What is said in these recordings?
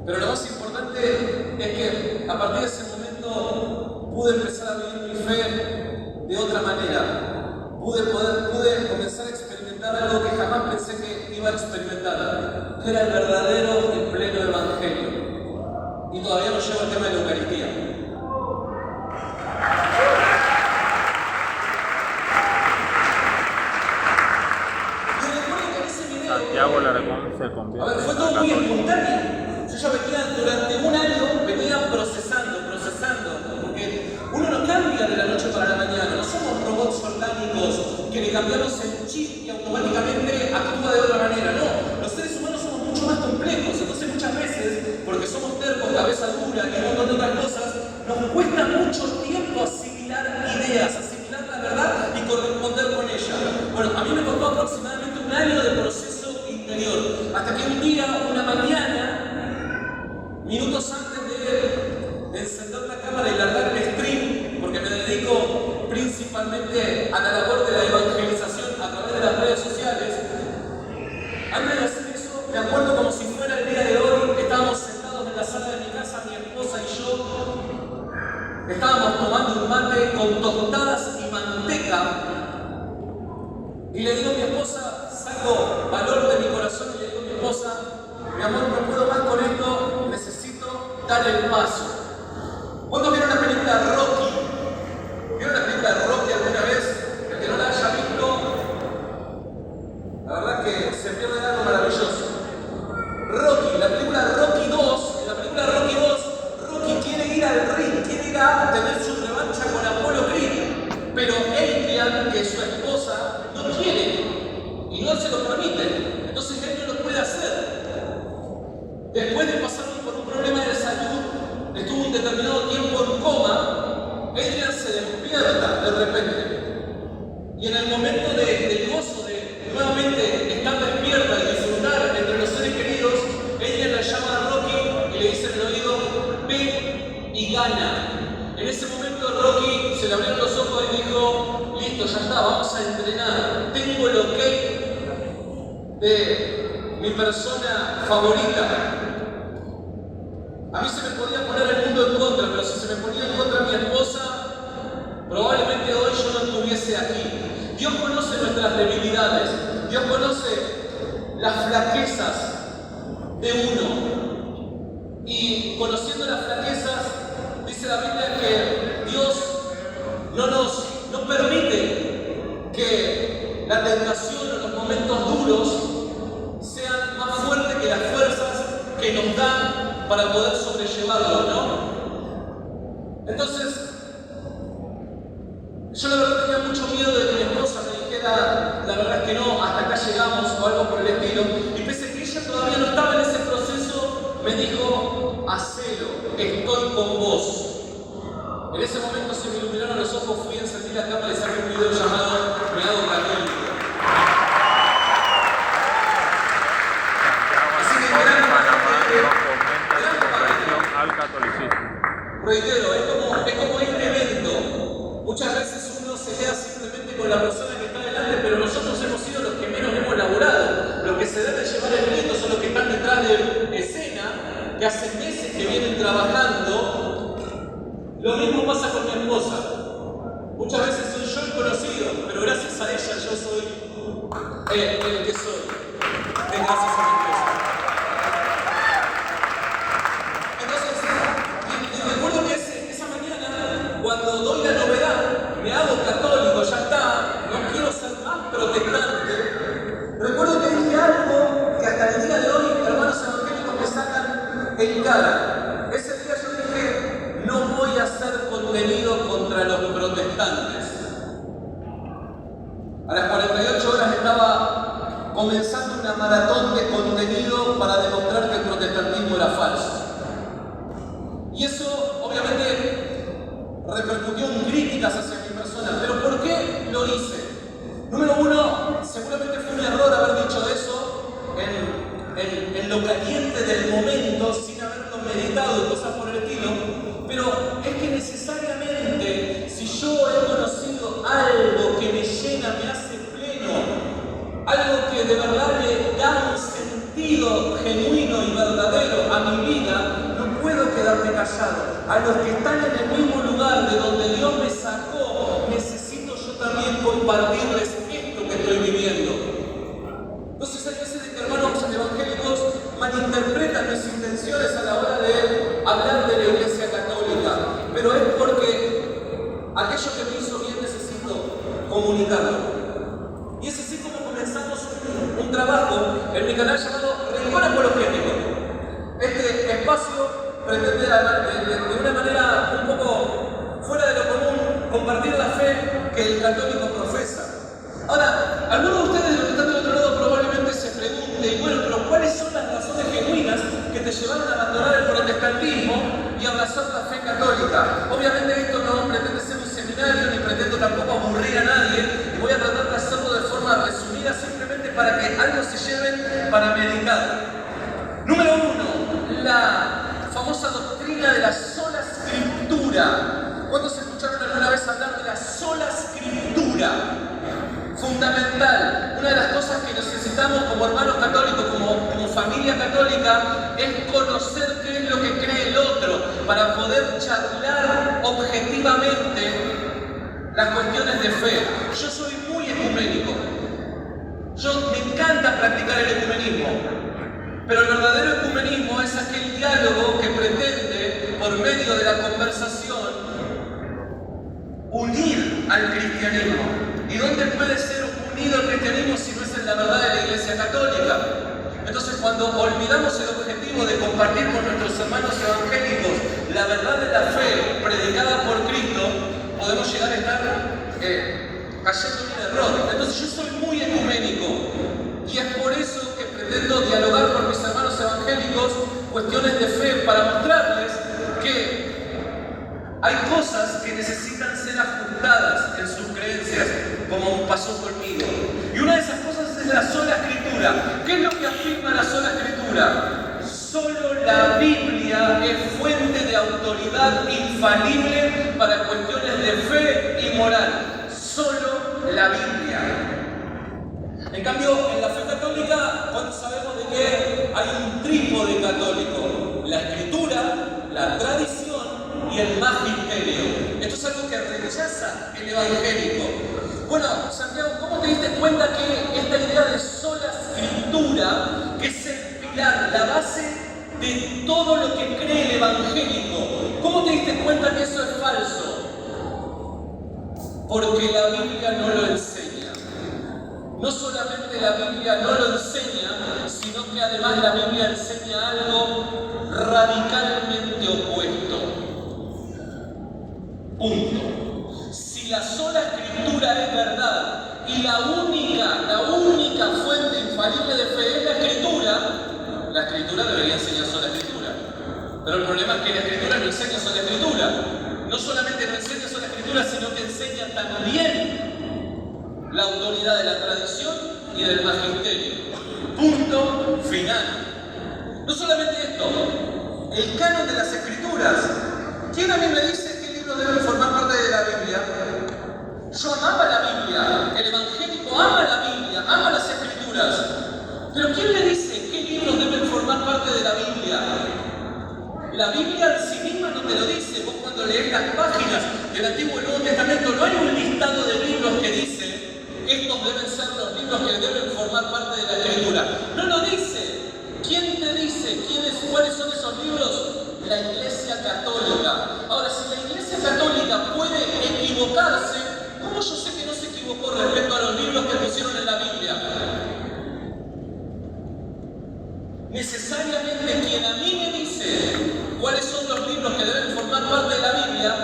Pero lo más importante es que a partir de ese momento pude empezar a vivir mi fe de otra manera. Pude comenzar a experimentar algo que jamás pensé que iba a experimentar, que era el verdadero y pleno evangelio. Y todavía no llego al tema de la Eucaristía. Santiago Laracón se convierte. Fue todo muy espontáneo. Yo ya venía durante un año procesando, porque uno no cambia de la noche para la mañana, no somos robots orgánicos que le cambiamos el chip y automáticamente actúa de otra manera, no. Los seres humanos somos mucho más complejos, entonces muchas veces, porque somos tercos, cabeza dura y un montón de otras cosas, nos cuesta mucho tiempo asimilar ideas, asimilar la verdad y corresponder con ella. Bueno, a mí me costó aproximadamente un año de proceso interior, hasta que un día, una mañana, minutos antes de encender la cámara y largar el stream, porque me dedico principalmente a la labor de la evangelización a través de las redes sociales, antes de hacer eso, me acuerdo como si fuera el día de hoy, estábamos sentados en la sala de mi casa, mi esposa y yo, estábamos tomando un mate con tostadas y manteca, y le digo a mi esposa, saco valor de mi corazón y le digo a mi esposa, mi amor, no puedo más con esto, necesito dar el paso. ¿Cuándo vieron la película Rocky? ¿Vieron la película Rocky alguna vez? El que no la haya visto, la verdad que se pierde algo maravilloso. Rocky, la película Rocky 2, en la película Rocky 2, Rocky quiere ir al ring, quiere ir a tener su revancha con Apollo Creed, pero Adrian, que es su esposa, no quiere y no se lo permite, entonces él no lo puede hacer. Después de pasar por un problema de salud, estuvo un determinado tiempo en coma, Adrian se despierta de repente. Y en el momento del gozo de nuevamente estar despierta y disfrutar entre los seres queridos, Adrian la llama a Rocky y le dice en el oído, ve y gana. En ese momento Rocky se le abrieron los ojos y dijo, listo, ya está, vamos a entrenar. Tengo el ok de mi persona favorita. A mí se me podía poner el mundo en contra, pero si se me ponía en contra mi esposa, probablemente hoy yo no estuviese aquí. Dios conoce nuestras debilidades, Dios conoce las flaquezas de uno. Y conociendo las flaquezas, dice la Biblia que Dios no permite que la tentación o los momentos duros sean más fuertes que las fuerzas que nos dan para poder sobrellevarlo, ¿no? Entonces, yo la verdad tenía mucho miedo de que mi esposa me dijera, la verdad es que no, hasta acá llegamos o algo por el estilo, y pese a que ella todavía no estaba en ese proceso, me dijo, hacelo, estoy con vos. En ese momento se me iluminaron los ojos, fui a encender la cámara y saqué un video llamado Me hago católico. Al catolicismo. Reitero, es como este evento. Muchas veces uno se queda simplemente con la persona que está delante, pero nosotros hemos sido los que menos hemos laburado. Los que se deben llevar el crédito son los que están detrás de escena, que hace meses que vienen trabajando. Lo mismo pasa con mi esposa. Muchas veces soy yo el conocido, pero gracias a ella yo soy el que soy. Gracias a mi esposa. Cuando doy la novedad, me hago católico, ya está, no quiero ser más protestante. Recuerdo que dije algo que hasta el día de hoy hermanos evangélicos me sacan en cara. Ese día yo dije, no voy a hacer contenido contra los protestantes. A las 48 horas estaba comenzando una maratón de contenido para demostrar que el protestantismo era falso. Y eso, obviamente, repercutió en críticas hacia mi persona. ¿Pero por qué lo hice? Número uno, seguramente fue un error haber dicho eso en lo caliente del momento, sin haberlo meditado y cosas por el estilo. Pero es que necesariamente, si yo he conocido algo que me llena, me hace pleno, algo que de verdad le da un sentido genuino y verdadero a mi vida, fracasado, a los que están en el mismo lugar de donde Dios me sacó, necesito yo también compartirles esto que estoy viviendo. Entonces hay veces de que hermanos evangélicos malinterpretan mis intenciones a la hora de hablar de la Iglesia Católica, pero es porque aquello que me hizo bien necesito comunicarlo. Y es así como comenzamos un trabajo en mi canal llamado Rincón Apologético. Este espacio pretende de una manera un poco fuera de lo común compartir la fe que el católico profesa. Ahora, algunos de ustedes de los que están del otro lado probablemente se pregunten, bueno, pero ¿cuáles son las razones genuinas que te llevaron a abandonar el protestantismo y abrazar la fe católica? Obviamente esto no pretende ser un seminario, ni pretendo tampoco aburrir a nadie, y voy a tratar de hacerlo de forma resumida simplemente para que algo se lleven para meditar. Número 1, la famosa doctrina de la sola escritura. ¿Cuántos escucharon alguna vez hablar de la sola escritura? Fundamental. Una de las cosas que necesitamos como hermanos católicos, como familia católica, es conocer qué es lo que cree el otro para poder charlar objetivamente las cuestiones de fe. Yo soy muy ecuménico. Me encanta practicar el ecumenismo. Pero el verdadero ecumenismo es aquel diálogo que pretende, por medio de la conversación, unir al cristianismo. ¿Y dónde puede ser unido el cristianismo si no es en la verdad de la Iglesia Católica? Entonces, cuando olvidamos el objetivo de compartir con nuestros hermanos evangélicos la verdad de la fe predicada por Cristo, podemos llegar a estar cayendo en un error. Entonces, yo soy muy ecuménico y es por eso que pretendo dialogar con mis hermanos evangélicos cuestiones de fe para mostrarles que hay cosas que necesitan ser ajustadas en sus creencias, como pasó conmigo. Y una de esas cosas es la sola escritura. ¿Qué es lo que afirma la sola escritura? Solo la Biblia es fuente de autoridad infalible para cuestiones de fe y moral. Solo la Biblia. En cambio, en la fe católica, ¿cuántos sabemos de que hay un trípode católico? La escritura, la tradición y el magisterio. Esto es algo que rechaza el evangélico. Bueno, Santiago, ¿cómo te diste cuenta que esta idea de sola escritura, que es el pilar, la base de todo lo que cree el evangélico, cómo te diste cuenta que eso es falso? Porque la Biblia no lo enseña. No solamente la Biblia no lo enseña, sino que además la Biblia enseña algo radicalmente opuesto. Punto. Si la sola escritura es verdad y la única fuente infalible de fe es la escritura debería enseñar sola escritura. Pero el problema es que la escritura no enseña sola escritura. No solamente no enseña sola escritura, sino que enseña también la autoridad de la tradición y del magisterio. Punto final. No solamente esto, el canon de las escrituras. ¿Quién a mí me dice qué libros deben formar parte de la Biblia? Yo amaba la Biblia, el evangélico ama la Biblia, ama las escrituras. Pero ¿quién le dice qué libros deben formar parte de la Biblia? La Biblia en sí misma no te lo dice. Vos cuando lees las páginas del Antiguo y Nuevo Testamento no hay un listado de libros que dice estos deben ser los libros que deben formar parte de la Escritura. No lo dice. ¿Quién te dice cuáles son esos libros? La Iglesia Católica. Ahora, si la Iglesia Católica puede equivocarse, ¿cómo yo sé que no se equivocó respecto a los libros que pusieron en la Biblia? Necesariamente quien a mí me dice cuáles son los libros que deben formar parte de la Biblia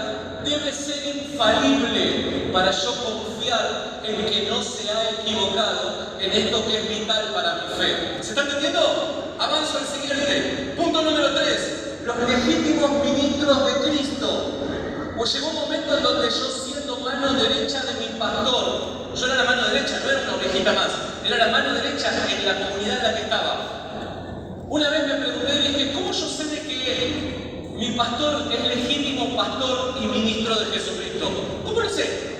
debe ser infalible para yo confiar en que no se ha equivocado en esto que es vital para mi fe. ¿Se está entendiendo? Avanzo al siguiente. Punto número 3. Los legítimos ministros de Cristo. Pues llegó un momento en donde yo, siendo mano derecha de mi pastor, yo era la mano derecha, no era una ovejita más, era la mano derecha en la comunidad en la que estaba. Una vez me pregunté y dije, ¿cómo yo sé de que mi pastor es legítimo pastor y ministro de Jesucristo? ¿Cómo lo sé?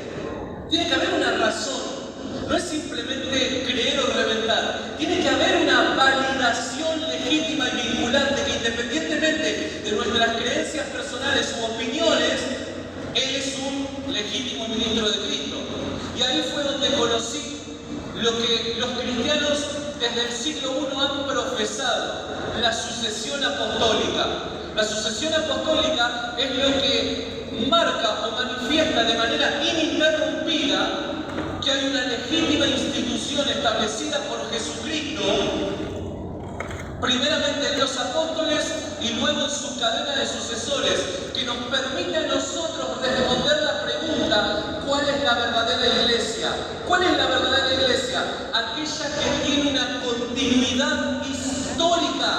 Tiene que haber una razón. No es simplemente creer o reventar. Tiene que haber una validación legítima y vinculante que, independientemente de nuestra nuestras creencias personales u opiniones, Él es un legítimo ministro de Cristo. Y ahí fue donde conocí lo que los cristianos desde el siglo I han profesado, la sucesión apostólica. La sucesión apostólica es lo que marca o manifiesta de manera ininterrumpida que hay una legítima institución establecida por Jesucristo, primeramente en los apóstoles y luego en su cadena de sucesores, que nos permite a nosotros responder la pregunta: ¿cuál es la verdadera iglesia? ¿Cuál es la verdadera iglesia? Aquella que tiene una continuidad histórica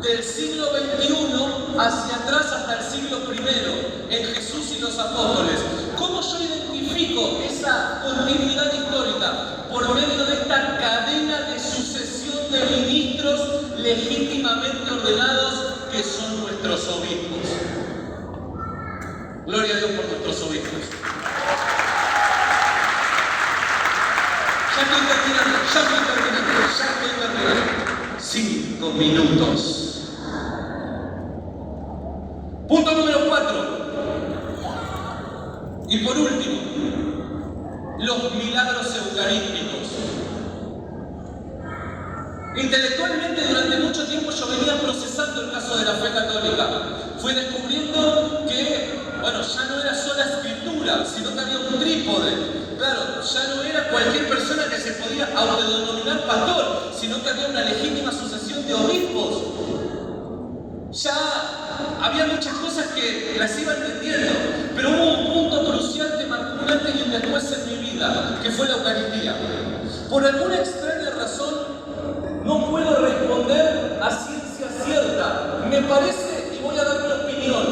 del siglo XXI hacia atrás hasta el siglo I, en Jesús y los apóstoles. ¿Cómo yo identifico esa continuidad histórica? Por medio de esta cadena de sucesión de ministros legítimamente ordenados, que son nuestros obispos. Gloria a Dios por nuestros obispos. Ya estoy terminando. 5 minutos. Punto número 4. Y por último, los milagros eucarísticos. Intelectualmente durante mucho tiempo yo venía procesando el caso de la fe católica. Fui descubriendo que, ya no era sola escritura, sino que había un trípode. Claro, ya no era cualquier persona que se podía autodenominar pastor, sino que había una legítima sucesión de obispos. Ya había muchas cosas que las iba entendiendo, pero hubo un punto crucial que marcó un antes y un después en mi vida, que fue la Eucaristía. Por alguna extraña razón, no puedo responder a ciencia cierta. Me parece, y voy a dar mi opinión,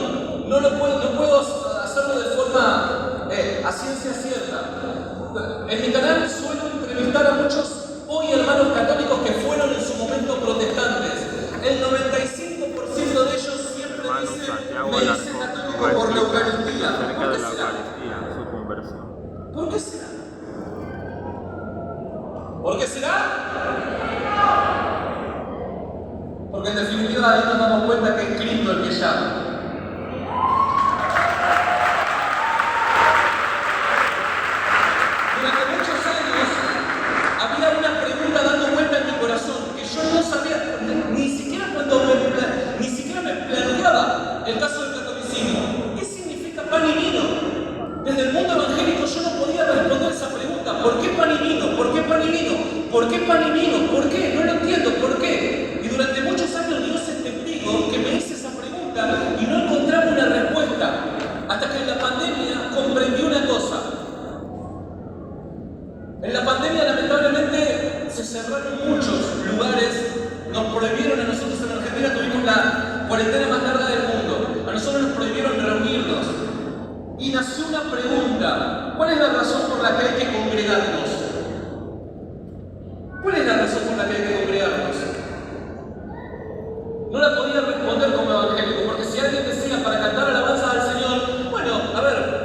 no puedo hacerlo de forma a ciencia cierta. En mi canal suelo entrevistar a muchos hoy hermanos católicos que fueron en su momento protestantes. El 95% de ellos siempre dicen: me hice católico por la Eucaristía. Acerca ¿Por de qué la será? Eucaristía, su conversión. ¿Por qué será? ¿Por qué será? Porque en definitiva ahí nos damos cuenta que es Cristo el que llama. Durante muchos años había una pregunta dando vuelta en mi corazón que yo no sabía, ni siquiera me planteaba el caso del catolicismo. ¿Qué significa pan y vino? Desde el mundo evangélico yo no podía responder esa pregunta. ¿Por qué pan y vino? ¿Por qué pan y vino? ¿Por qué pan y vino? ¿Por qué? No lo entiendo. ¿Por qué? Y durante muchos años Dios es testigo que me hice esa pregunta y no encontraba una respuesta. Hasta que en la pandemia comprendí una cosa. En la pandemia lamentablemente se cerraron muchos lugares, nos prohibieron a nosotros en Argentina, tuvimos la cuarentena más larga del mundo, a nosotros nos prohibieron reunirnos. Y nació una pregunta: ¿cuál es la razón por la que hay que congregarnos? ¿Cuál es la razón por la que hay que congregarnos? No la podía responder como evangélico, porque si alguien decía para cantar alabanza al Señor,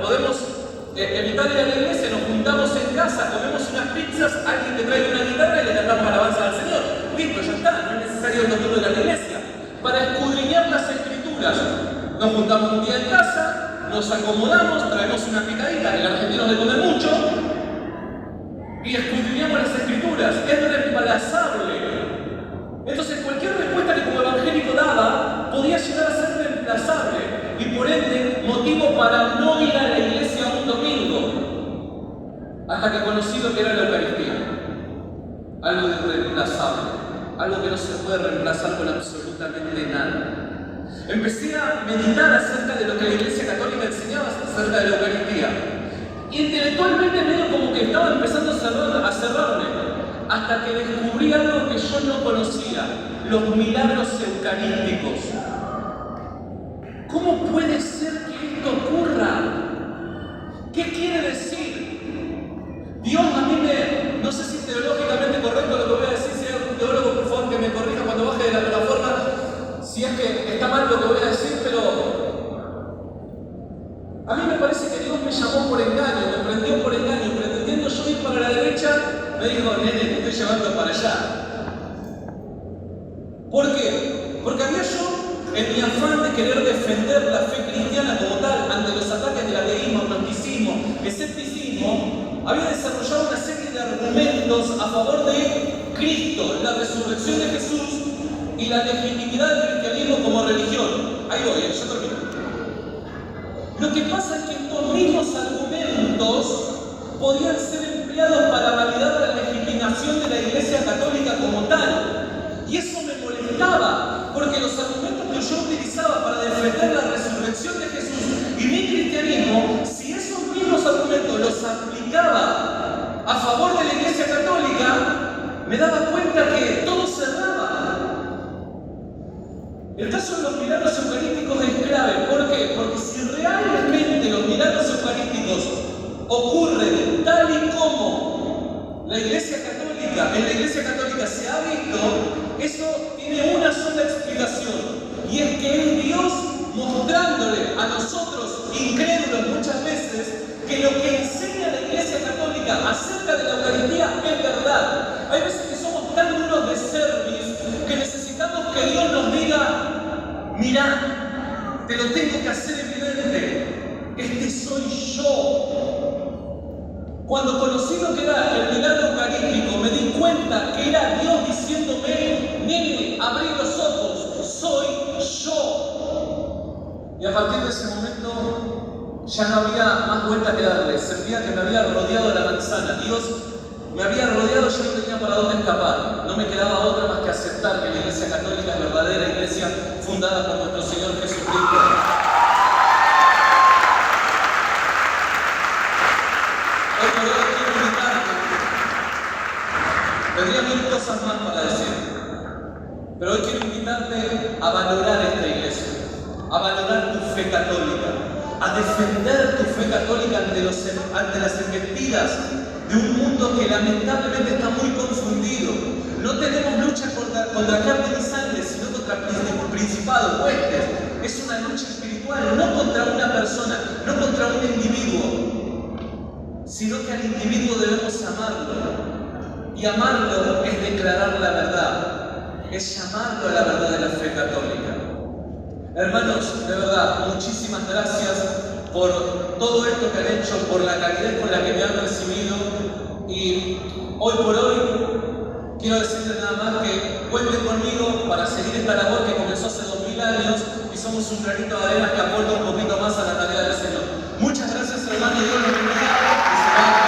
podemos evitar ir a la iglesia, nos juntamos en casa, comemos unas pizzas, alguien te trae una guitarra y le cantamos alabanza al Señor. Listo, ya está, no es necesario el domingo de la iglesia. Para escudriñar las escrituras, nos juntamos un día en casa, nos acomodamos, traemos una picadita, el argentino le come mucho, y escudriñamos las escrituras. Es reemplazable. Entonces cualquier respuesta que como evangélico daba podía llegar a ser reemplazable y por ende motivo para no ir a la iglesia un domingo, hasta que conocí lo que era la Eucaristía. Algo irreemplazable, algo que no se puede reemplazar con absolutamente nada. Empecé a meditar acerca de lo que la Iglesia Católica enseñaba acerca de la Eucaristía. Y intelectualmente medio como que estaba empezando a cerrarme, hasta que descubrí algo que yo no conocía: los milagros eucarísticos. ¿Cómo puede ser que esto ocurra? ¿Qué quiere decir? Dios a mí no sé si es teológicamente correcto lo que voy a decir, si hay algún teólogo por favor que me corrija cuando baje de la plataforma, si es que está mal lo que voy a decir, pero a mí me parece que Dios me llamó por engaño, me prendió por engaño, pretendiendo yo ir para la derecha, me dijo: nene, te estoy llevando para allá. ¿Por qué? Porque había yo en mi afán de querer defender la fe cristiana como tal ante los ataques del ateísmo, agnosticismo, escepticismo, había desarrollado una serie de argumentos a favor de Cristo, la resurrección de Jesús y la legitimidad del cristianismo como religión. Ahí voy, yo termino. Lo que pasa es que estos mismos argumentos podían ser empleados para validar la legitimación de la Iglesia Católica como tal. Y eso me molestaba, porque los argumentos que yo utilizaba para defender la resurrección de Jesús y mi cristianismo, si esos mismos argumentos los aplicaba a favor de la Iglesia Católica, me daba cuenta que todo cerraba. El caso de los milagros eucarísticos es clave. ¿Por qué? Porque si realmente los milagros eucarísticos ocurren tal y como en la Iglesia Católica se ha visto, eso tiene una sola explicación, y es que es Dios mostrándole a nosotros, incrédulos muchas veces, que lo que enseña la Iglesia Católica acerca de la Eucaristía es verdad. Hay veces que somos tan duros de cerviz que necesitamos que Dios nos diga: mirá, te lo tengo que hacer evidente, este soy yo. Cuando conocí lo que era el milagro eucarístico, me di cuenta que era Dios diciéndome: nene, abrí los ojos, soy yo. Y a partir de ese momento ya no había más vuelta que darle. Sentía que me había rodeado la manzana. Dios me había rodeado, yo no tenía para dónde escapar. No me quedaba otra más que aceptar que la Iglesia Católica es verdadera iglesia fundada por nuestro Señor Jesucristo. Hoy por hoy quiero invitarte. Tendría mil cosas más para decir, pero hoy quiero invitarte a valorar esta iglesia, a valorar tu fe católica, a defender tu fe católica ante las embestidas de un mundo que lamentablemente está muy confundido. No tenemos lucha contra carne ni sangre, sino contra principados, huestes. Es una lucha espiritual, no contra una persona, no contra un individuo, sino que al individuo debemos amarlo. Y amarlo es declarar la verdad, es llamarlo a la verdad de la fe católica. Hermanos, de verdad, muchísimas gracias por todo esto que han hecho, por la calidez con la que me han recibido. Y hoy por hoy quiero decirles nada más que cuenten conmigo para seguir esta labor que comenzó hace 2000 años y somos un granito de arena que aporta un poquito más a la tarea del Señor. Muchas gracias, hermanos, Dios los bendiga y será